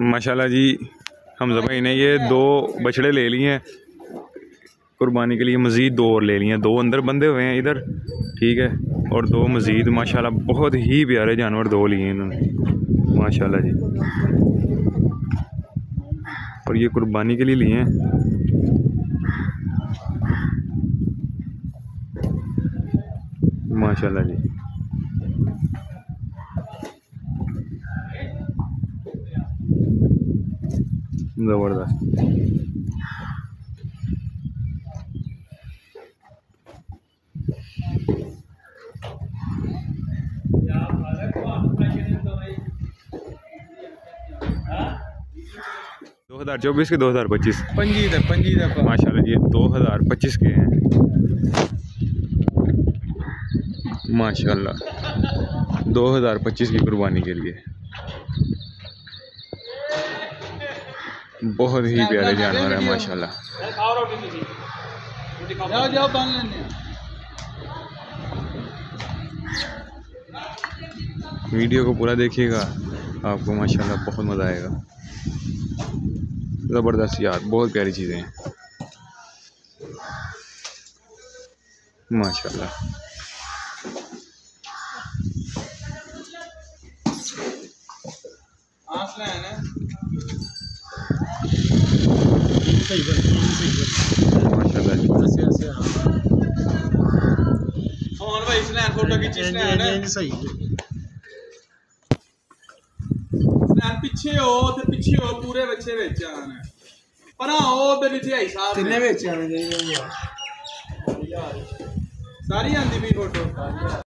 माशाल्लाह जी, हमजा भाई ने ये 2 बछड़े ले लिए हैं कुर्बानी के लिए। मज़ीद 2 और ले लिए हैं, 2 अंदर बंधे हुए हैं इधर, ठीक है, और 2 मज़ीद माशाल्लाह बहुत ही प्यारे जानवर 2 लिए हैं इन्होंने माशाल्लाह जी। और ये कुर्बानी के लिए लिए हैं। माशाल्लाह जी, ज़बरदस्त। दो 2024 के 2025 माशाल्लाह जी, 2025 के हैं माशाल्लाह। 2025 की कुर्बानी के लिए बहुत ही प्यारे जानवर हैं माशाल्लाह। वीडियो को पूरा देखिएगा, आपको माशाल्लाह बहुत मज़ा आएगा। ज़बरदस्त यार, बहुत प्यारी चीज़ें हैं माशाल्लाह। माशाल्लाह जी, पिछे हो ते पिछे हो पूरे बच्चे बेच आने पर ओ ते लिथियाई साहब कितने बेच आने चाहिए सारी आंदी भी फोटो।